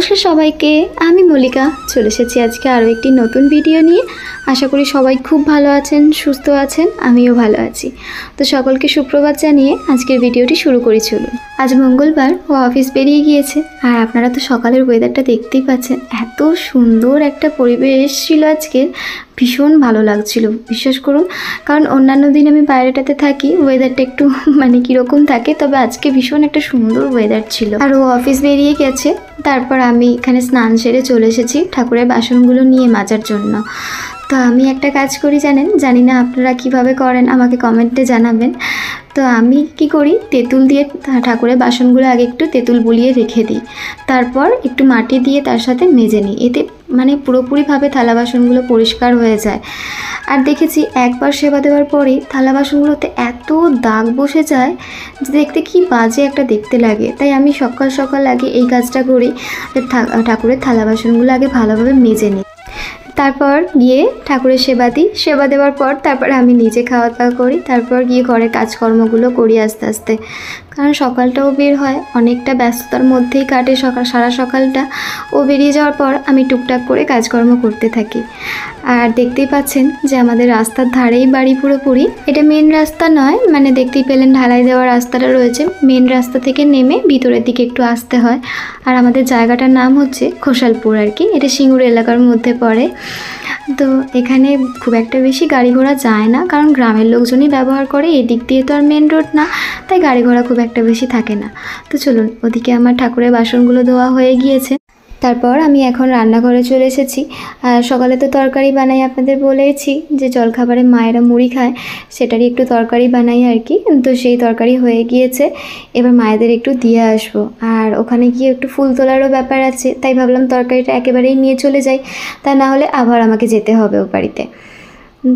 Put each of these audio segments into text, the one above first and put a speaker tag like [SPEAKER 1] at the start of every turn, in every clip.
[SPEAKER 1] নমস্কার সবাইকে, আমি মল্লিকা চলে এসেছি আজকে আরও একটি নতুন ভিডিও নিয়ে। আশা করি সবাই খুব ভালো আছেন, সুস্থ আছেন, আমিও ভালো আছি। তো সকলকে সুপ্রভাত জানিয়ে আজকের ভিডিওটি শুরু করি চলুন। আজ মঙ্গলবার, ও অফিস বেরিয়ে গিয়েছে। আর আপনারা তো সকালের ওয়েদারটা দেখতেই পাচ্ছেন, এত সুন্দর একটা পরিবেশ ছিল আজকের, ভীষণ ভালো লাগছিল বিশ্বাস করুন। কারণ অন্যান্য দিন আমি বাইরেটাতে থাকি, ওয়েদারটা একটু মানে কীরকম থাকে, তবে আজকে ভীষণ একটা সুন্দর ওয়েদার ছিল। আর ও অফিস বেরিয়ে গেছে, তারপর আমি এখানে স্নান সেরে চলে এসেছি ঠাকুরের বাসনগুলো নিয়ে মাজার জন্য। তো আমি একটা কাজ করি জানি না আপনারা কিভাবে করেন, আমাকে কমেন্টে জানাবেন। তো আমি কি করি, তেঁতুল দিয়ে ঠাকুরের বাসনগুলো আগে একটু তেঁতুল বুলিয়ে রেখে দিই, তারপর একটু মাটি দিয়ে তার সাথে মেজে নিই। এতে মানে পুরোপুরিভাবে থালা বাসনগুলো পরিষ্কার হয়ে যায়। আর দেখেছি একবার সেবা দেওয়ার পরেই থালা বাসনগুলোতে এত দাগ বসে যায় যে দেখতে কি বাজে একটা দেখতে লাগে। তাই আমি সকাল সকাল আগে এই কাজটা করি, ঠাকুরের থালা বাসনগুলো আগে ভালোভাবে মেজে নিই, তারপর গিয়ে ঠাকুরের সেবা দিই। সেবা দেওয়ার পর তারপর আমি নিজে খাওয়া দাওয়া করি, তারপর গিয়ে ঘরের কাজকর্মগুলো করি আস্তে আস্তে। কারণ সকালটাও বের হয়, অনেকটা ব্যস্ততার মধ্যেই কাটে সারা সকালটা। ও বেরিয়ে যাওয়ার পর আমি টুকটাক করে কাজকর্ম করতে থাকি। আর দেখতেই পাচ্ছেন যে আমাদের রাস্তার ধারেই বাড়ি পুরোপুরি। এটা মেন রাস্তা নয়, মানে দেখতেই পেলেন ঢালাই দেওয়া রাস্তাটা রয়েছে। মেন রাস্তা থেকে নেমে ভিতরের দিকে একটু আসতে হয়। আর আমাদের জায়গাটার নাম হচ্ছে খোসালপুর আর কি, এটা সিঙ্গুর এলাকার মধ্যে পড়ে। তো এখানে খুব একটা বেশি গাড়ি ঘোড়া যায় না, কারণ গ্রামের লোকজনই ব্যবহার করে, এদিক দিয়ে তো আর মেন রোড না, তাই গাড়ি ঘোড়া খুব একটা বেশি থাকে না। তো চলুন, ওদিকে আমার ঠাকুরের বাসনগুলো ধোয়া হয়ে গিয়েছে। তারপর আমি এখন রান্নাঘরে চলে এসেছি। আর সকালে তো তরকারি বানাই, আপনাদের বলেছি যে জলখাবারে মায়েরা মুড়ি খায়, সেটারই একটু তরকারি বানাই আর কি। তো সেই তরকারি হয়ে গিয়েছে, এবার মায়েদের একটু দিয়ে আসবো। আর ওখানে গিয়ে একটু ফুল তোলারও ব্যাপার আছে, তাই ভাবলাম তরকারিটা একেবারেই নিয়ে চলে যাই, তা না হলে আবার আমাকে যেতে হবে ও বাড়িতে।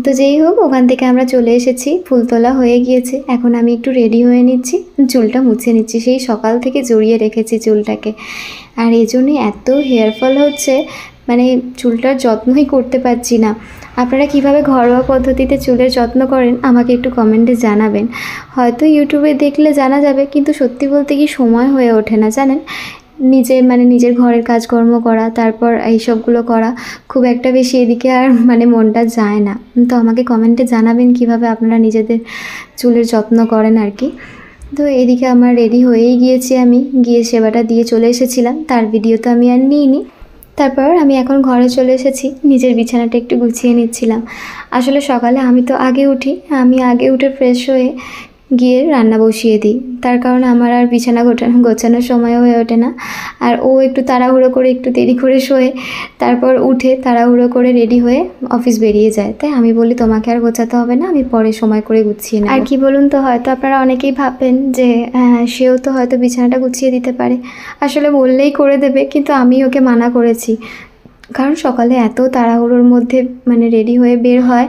[SPEAKER 1] তো যেই হোক, ওখান থেকে আমরা চলে এসেছি, ফুল তোলা হয়ে গিয়েছে। এখন আমি একটু রেডি হয়ে নিচ্ছি, চুলটা মুছে নিচ্ছি। সেই সকাল থেকে জড়িয়ে রেখেছি চুলটাকে, আর এই জন্যই এত হেয়ার ফল হচ্ছে, মানে চুলটার যত্নই করতে পারছি না। আপনারা কিভাবে ঘরোয়া পদ্ধতিতে চুলের যত্ন করেন আমাকে একটু কমেন্টে জানাবেন। হয়তো ইউটিউবে দেখলে জানা যাবে, কিন্তু সত্যি বলতে কি সময় হয়ে ওঠে না জানেন। নিজের ঘরের কাজকর্ম করা, তারপর এইসবগুলো করা, খুব একটা বেশি এদিকে আর মনটা যায় না। তো আমাকে কমেন্টে জানাবেন কিভাবে আপনারা নিজেদের চুলের যত্ন করেন আর কি। তো এদিকে আমার রেডি হয়েই গিয়েছি, আমি গিয়ে সেবাটা দিয়ে চলে এসেছিলাম, তার ভিডিও তো আমি আর নিইনি। তারপর আমি এখন ঘরে চলে এসেছি, নিজের বিছানাটা একটু গুছিয়ে নিচ্ছিলাম। আসলে সকালে আমি তো আগে উঠি, আমি আগে উঠে ফ্রেশ হয়ে গিয়ে রান্না বসিয়ে দিই, তার কারণ আমার আর বিছানা গোছানোর সময় হয়ে ওঠে না। আর ও একটু তাড়াহুড়ো করে একটু দেরি করে শোয়ে, তারপর উঠে তাড়াহুড়ো করে রেডি হয়ে অফিস বেরিয়ে যায়। তাই আমি বলি তোমাকে আর গোছাতে হবে না, আমি পরে সময় করে গুছিয়ে নেব। আর কি বলুন তো, হয়তো আপনারা অনেকেই ভাববেন যে সেও তো হয়তো বিছানাটা গুছিয়ে দিতে পারে, আসলে বললেই করে দেবে, কিন্তু আমি ওকে মানা করেছি। কারণ সকালে এত তাড়াহুড়োর মধ্যে রেডি হয়ে বের হয়,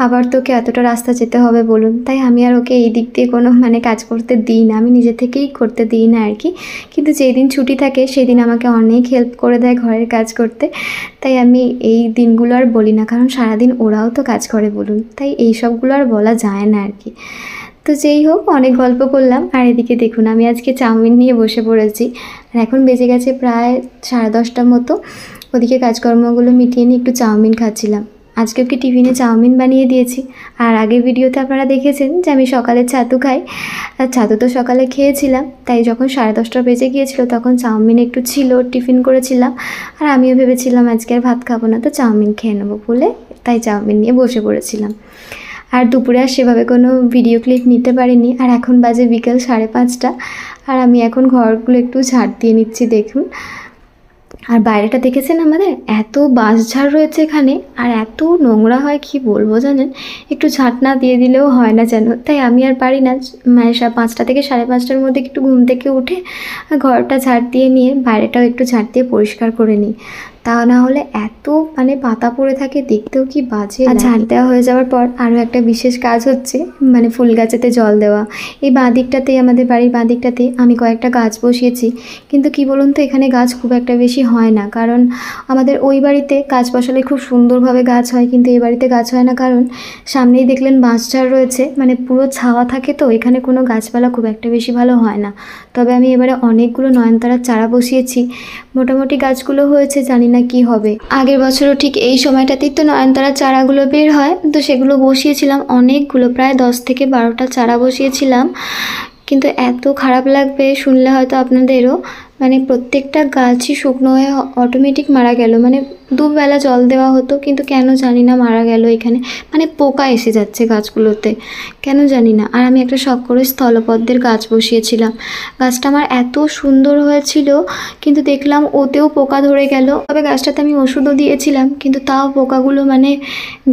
[SPEAKER 1] আবার তোকে এতটা রাস্তা যেতে হবে বলুন, তাই আমি আর ওকে এই দিক দিয়ে কোনো কাজ করতে দিই না, আমি নিজে থেকেই করতে দিই না আর কি। কিন্তু যেই দিন ছুটি থাকে সেই দিন আমাকে অনেক হেল্প করে দেয় ঘরের কাজ করতে, তাই আমি এই দিনগুলো আর বলি না, কারণ সারাদিন ওরাও তো কাজ করে বলুন, তাই এই সবগুলো আর বলা যায় না আর কি। তো যেই হোক, অনেক গল্প করলাম। আর এদিকে দেখুন, আমি আজকে চাউমিন নিয়ে বসে পড়েছি। আর এখন বেজে গেছে প্রায় 10:30 মতো। ওদিকে কাজকর্মগুলো মিটিয়ে নিয়ে একটু চাউমিন খাচ্ছিলাম। আজকে ওকে টিফিনে চাউমিন বানিয়ে দিয়েছি। আর আগের ভিডিওতে আপনারা দেখেছেন যে আমি সকালে ছাতু খাই, আর ছাতু তো সকালে খেয়েছিলাম, তাই যখন 10:30 বেজে গিয়েছিল তখন চাউমিন একটু ছিল, টিফিন করেছিলাম। আর আমিও ভেবেছিলাম আজকে আর ভাত খাবো না, তো চাউমিন খেয়ে নেবো বলে তাই চাউমিন নিয়ে বসে পড়েছিলাম। আর দুপুরে আর সেভাবে কোনো ভিডিও ক্লিপ নিতে পারিনি। আর এখন বাজে বিকেল 5:30, আর আমি এখন ঘরগুলো একটু ঝাড় দিয়ে নিচ্ছি দেখুন। আর বাইরেটা দেখেছেন, আমাদের এত বাঁশঝাড় রয়েছে এখানে, আর এত নোংরা হয় কি বলবো জানেন, একটু ঝাঁট না দিয়ে দিলেও হয় না যেন। তাই আমি আর পারি না, 5টা থেকে 5:30টার মধ্যে একটু ঘুম থেকে উঠে ঘরটা ঝাড় দিয়ে নিয়ে বাইরেটাও একটু ঝাড় দিয়ে পরিষ্কার করে নিই। তা না হলে এত মানে পাতা পড়ে থাকে, দেখতেও কি বাজে। আর ঝাড় দেওয়া হয়ে যাওয়ার পর আরও একটা বিশেষ কাজ হচ্ছে, মানে ফুল গাছেতে জল দেওয়া। এই বাঁ দিকটাতেই, আমাদের বাড়ির বাঁ দিকটাতেই আমি কয়েকটা গাছ বসিয়েছি, কিন্তু কি বলুন তো, এখানে গাছ খুব একটা বেশি হয় না। কারণ আমাদের ওই বাড়িতে গাছ বসালে খুব সুন্দরভাবে গাছ হয়, কিন্তু এই বাড়িতে গাছ হয় না। কারণ সামনেই দেখলেন বাঁশঝাড় রয়েছে, মানে পুরো ছাওয়া থাকে, তো এখানে কোনো গাছপালা খুব একটা বেশি ভালো হয় না। তবে আমি এবারে অনেকগুলো নয়নতারার চারা বসিয়েছি, মোটামুটি গাছগুলো হয়েছে, জানি না কি হবে। আগের বছরও ঠিক এই সময়টাতেই তো নয়নতারার চারাগুলো বের হয়, তো সেগুলো বসিয়েছিলাম অনেকগুলো, প্রায় 10 থেকে 12টা চারা বসিয়েছিলাম। কিন্তু এত খারাপ লাগবে শুনলে হয়তো আপনাদেরও, মানে প্রত্যেকটা গাছই শুকনো হয়ে অটোমেটিক মারা গেল। মানে দুবেলা জল দেওয়া হতো, কিন্তু কেন জানি না মারা গেল। এখানে মানে পোকা এসে যাচ্ছে গাছগুলোতে, কেন জানি না। আর আমি একটা শখ করে স্থলপদ্মের গাছ বসিয়েছিলাম, গাছটা আমার এত সুন্দর হয়েছিল, কিন্তু দেখলাম ওতেও পোকা ধরে গেল। তবে গাছটাতে আমি ওষুধও দিয়েছিলাম, কিন্তু তাও পোকাগুলো মানে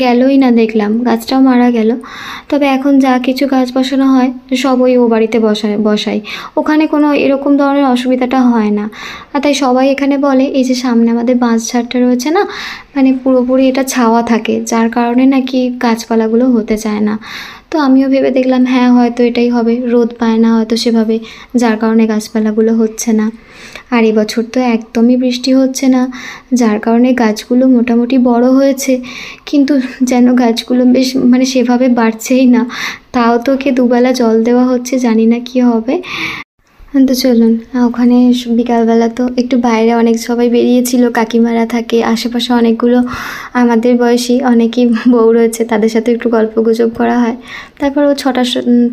[SPEAKER 1] গেলই না, দেখলাম গাছটাও মারা গেল। তবে এখন যা কিছু গাছ বসানো হয় সব ও বাড়িতে বসাই, ওখানে কোনো এরকম ধরনের অসুবিধাটা হয় না। আর তাই সবাই এখানে বলে, এই যে সামনে আমাদের বাঁশঝাড়টা রয়েছে না, মানে পুরোপুরি এটা ছাওয়া থাকে, যার কারণে নাকি গাছপালাগুলো হতে চায় না। তো আমিও ভেবে দেখলাম হ্যাঁ হয়তো এটাই হবে, রোদ পায় না হয়তো সেভাবে, যার কারণে গাছপালাগুলো হচ্ছে না। আর এবছর তো একদমই বৃষ্টি হচ্ছে না, যার কারণে গাছগুলো মোটামুটি বড় হয়েছে, কিন্তু যেন গাছগুলো বেশ মানে সেভাবে বাড়ছেই না। তাও তো ওকে দুবেলা জল দেওয়া হচ্ছে, জানি না কি হবে। তো চলুন, ওখানে বিকালবেলা তো একটু বাইরে অনেক সবাই বেরিয়েছিল, কাকিমারা থাকে আশেপাশে, অনেকগুলো আমাদের বয়সী অনেকেই বউ রয়েছে, তাদের সাথে একটু গল্প গুজব করা হয়। তারপর ও 6টা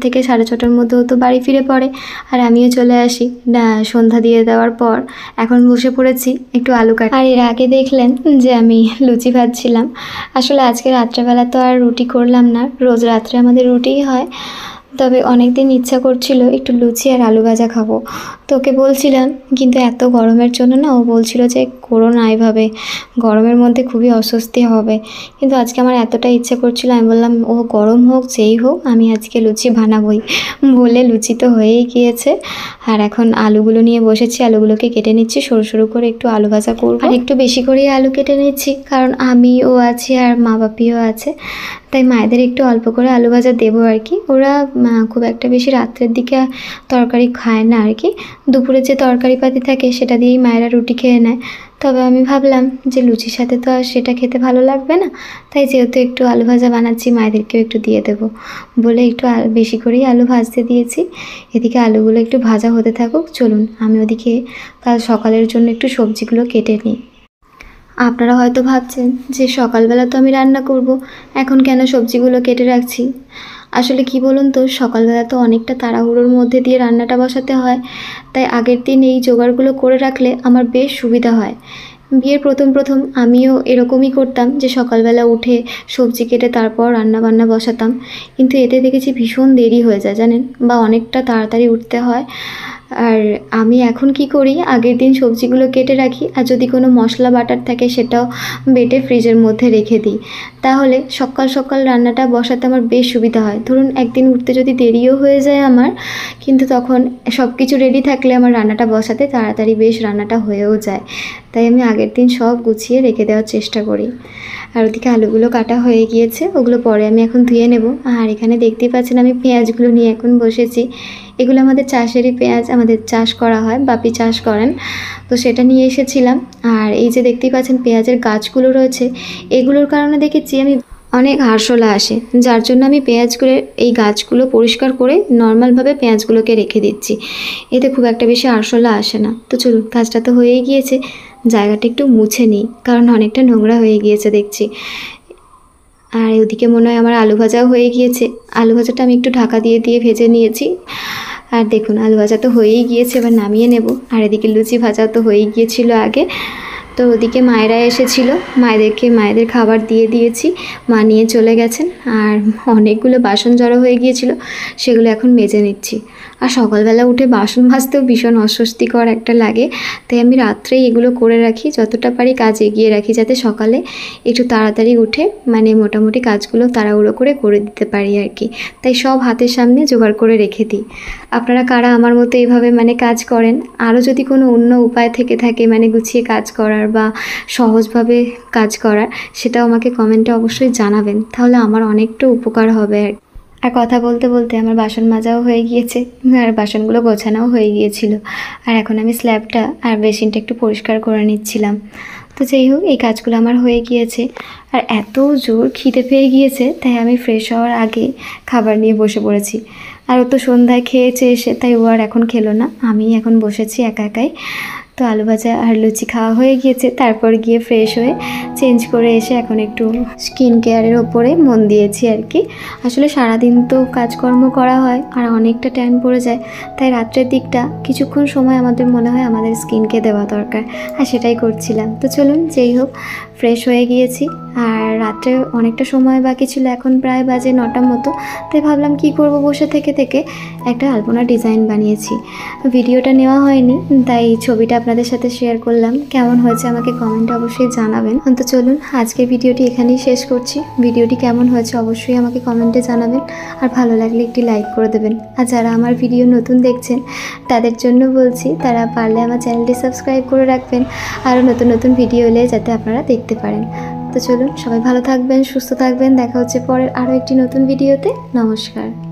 [SPEAKER 1] থেকে 6:30টার মধ্যেও তো বাড়ি ফিরে পড়ে, আর আমিও চলে আসি সন্ধ্যা দিয়ে দেওয়ার পর। এখন বসে পড়েছি একটু আলু কাট। আর এর আগে দেখলেন যে আমি লুচি ভাজছিলাম। আসলে আজকে রাত্রেবেলা তো আর রুটি করলাম না, রোজ রাত্রে আমাদের রুটিই হয়। তবে অনেক দিন ইচ্ছা করছিল একটু লুচি আর আলু ভাজা খাবো, তো ওকে বলছিলাম, কিন্তু এত গরমের জন্য না, ও বলছিল যে করো না এভাবে, গরমের মধ্যে খুবই অস্বস্তি হবে। কিন্তু আজকে আমার এতটা ইচ্ছা করছিল, আমি বললাম ও গরম হোক যেই হোক, আমি আজকে লুচি বানাবোই। বলে লুচি তো হয়েই গিয়েছে। আর এখন আলুগুলো নিয়ে বসেছি, আলুগুলোকে কেটে নিচ্ছি সরু সরু করে, একটু আলু ভাজা করবো। আর একটু বেশি করেই আলু কেটে নিচ্ছি, কারণ আমি ও আছি আর মা বাপিও আছে, তাই মায়েদের একটু অল্প করে আলু ভাজা দেবো আর কি। ওরা খুব একটা বেশি রাত্রের দিকে তরকারি খায় না আর কি, দুপুরে যে তরকারি পাতি থাকে সেটা দিয়েই মায়েরা রুটি খেয়ে নেয়। তবে আমি ভাবলাম যে লুচির সাথে তো আর সেটা খেতে ভালো লাগবে না, তাই যেহেতু একটু আলু ভাজা বানাচ্ছি, মায়েদেরকেও একটু দিয়ে দেবো বলে একটু বেশি করেই আলু ভাজতে দিয়েছি। এদিকে আলুগুলো একটু ভাজা হতে থাকুক, চলুন আমি ওদিকে কাল সকালের জন্য একটু সবজিগুলো কেটে নিই। আপনারা হয়তো ভাবছেন যে সকালবেলা তো আমি রান্না করব, এখন কেন সবজিগুলো কেটে রাখছি। আসলে কি বলুন তো, সকালবেলা তো অনেকটা তাড়াহুড়োর মধ্যে দিয়ে রান্নাটা বসাতে হয়, তাই আগের দিন এই জোগাড়গুলো করে রাখলে আমার বেশ সুবিধা হয়। বিয়ের প্রথম আমিও এরকমই করতাম, যে সকালবেলা উঠে সবজি কেটে তারপর রান্না বান্না বসাতাম, কিন্তু এতে দেখেছি ভীষণ দেরি হয়ে যায় জানেন, বা অনেকটা তাড়াতাড়ি উঠতে হয়। আর আমি এখন কি করি, আগের দিন সবজিগুলো কেটে রাখি, আর যদি কোনো মশলা বাটার থাকে সেটাও বেটে ফ্রিজের মধ্যে রেখে দিই, তাহলে সকাল সকাল রান্নাটা বসাতে আমার বেশ সুবিধা হয়। ধরুন একদিন উঠতে যদি দেরিও হয়ে যায় আমার, কিন্তু তখন সব কিছু রেডি থাকলে আমার রান্নাটা বসাতে তাড়াতাড়ি বেশ রান্নাটা হয়েও যায়। তাই আমি আগের দিন সব গুছিয়ে রেখে দেওয়ার চেষ্টা করি। আর ওদিকে আলুগুলো কাটা হয়ে গিয়েছে, ওগুলো পরে আমি এখন ধুয়ে নেব। আর এখানে দেখতেই পাচ্ছেন আমি পেঁয়াজগুলো নিয়ে এখন বসেছি। এগুলো আমাদের চাষেরই পেঁয়াজ, আমাদের চাষ করা হয়, বাপি চাষ করেন, তো সেটা নিয়ে এসেছিলাম। আর এই যে দেখতেই পাচ্ছেন পেঁয়াজের গাছগুলো রয়েছে, এগুলোর কারণে দেখেছি আমি অনেক আরশোলা আসে, যার জন্য আমি পেঁয়াজগুলো এই গাছগুলো পরিষ্কার করে নর্মালভাবে পেঁয়াজগুলোকে রেখে দিচ্ছি, এতে খুব একটা বেশি আরশোলা আসে না। তো চলুন, কাজটা তো হয়েই গিয়েছে, জায়গাটা একটু মুছে নিই, কারণ অনেকটা নোংরা হয়ে গিয়েছে দেখছি। আর ওদিকে মনে হয় আমার আলু ভাজাও হয়ে গিয়েছে, আলু ভাজাটা আমি একটু ঢাকা দিয়ে ভেজে নিয়েছি। আর দেখুন আলু ভাজা তো হয়েই গিয়েছে, এবার নামিয়ে নেব। আর এদিকে লুচি ভাজা তো হয়েই গিয়েছিল আগে। তো ওদিকে মায়েরা এসেছিলো, মায়েদের খাবার দিয়ে দিয়েছি, মা নিয়ে চলে গেছেন। আর অনেকগুলো বাসন জড়ো হয়ে গিয়েছিল, সেগুলো এখন মেজে নিচ্ছি। আর সকালবেলা উঠে বাসন মাজতেও ভীষণ অস্বস্তিকর একটা লাগে, তাই আমি রাত্রেই এগুলো করে রাখি, যতটা পারি কাজ এগিয়ে রাখি, যাতে সকালে একটু তাড়াতাড়ি উঠে মানে মোটামুটি কাজগুলো তাড়াহুড়ো করে দিতে পারি আর কি। তাই সব হাতের সামনে জোগাড় করে রেখে দিই। আপনারা কারা আমার মতো এইভাবে মানে কাজ করেন? আরও যদি কোনো অন্য উপায় থেকে থাকে মানে গুছিয়ে কাজ করার বা সহজভাবে কাজ করার, সেটাও আমাকে কমেন্টে অবশ্যই জানাবেন, তাহলে আমার অনেকটা উপকার হবে। আর কথা বলতে বলতে আমার বাসন মাজাও হয়ে গিয়েছে, আর বাসনগুলো গোছানোও হয়ে গিয়েছিল। আর এখন আমি স্ল্যাবটা আর বেসিনটা একটু পরিষ্কার করে নিচ্ছিলাম। তো যাই হোক, এই কাজগুলো আমার হয়ে গিয়েছে। আর এত জোর খিদে পেয়ে গিয়েছে, তাই আমি ফ্রেশ হওয়ার আগে খাবার নিয়ে বসে পড়েছি। আর ও তো সন্ধ্যায় খেয়েছে এসে, তাই ও আর এখন খেলো না, আমি এখন বসেছি একা একাই। তো আলু ভাজা আর লুচি খাওয়া হয়ে গিয়েছে, তারপর গিয়ে ফ্রেশ হয়ে চেঞ্জ করে এসে এখন একটু স্কিন কেয়ারের ওপরে মন দিয়েছি আর কি। আসলে সারাদিন তো কাজকর্ম করা হয় আর অনেকটা টাইম পড়ে যায়, তাই রাত্রের দিকটা কিছুক্ষণ সময় আমাদের মনে হয় আমাদের স্কিনকে দেওয়া দরকার, আর সেটাই করছিলাম। তো চলুন, যেই হোক, ফ্রেশ হয়ে গিয়েছি। আর রাত্রে অনেকটা সময় বাকি ছিল, এখন প্রায় বাজে 9টার মতো। তাই ভাবলাম কি করব, বসে থেকে থেকে একটা আলপনা ডিজাইন বানিয়েছি। ভিডিওটা নেওয়া হয়নি, তাই ছবিটা আপনাদের সাথে শেয়ার করলাম। কেমন হয়েছে আমাকে কমেন্টে অবশ্যই জানাবেন। তো চলুন, আজকের ভিডিওটি এখানেই শেষ করছি। ভিডিওটি কেমন হয়েছে অবশ্যই আমাকে কমেন্টে জানাবেন, আর ভালো লাগলে একটি লাইক করে দেবেন। আর যারা আমার ভিডিও নতুন দেখছেন তাদের জন্য বলছি, তারা পারলে আমার চ্যানেলটি সাবস্ক্রাইব করে রাখবেন, আরও নতুন নতুন ভিডিও এলে যাতে আপনারা দেখতে পারেন। তো চলুন, সবাই ভালো থাকবেন, সুস্থ থাকবেন। দেখা হচ্ছে পরের আরও একটি নতুন ভিডিওতে। নমস্কার।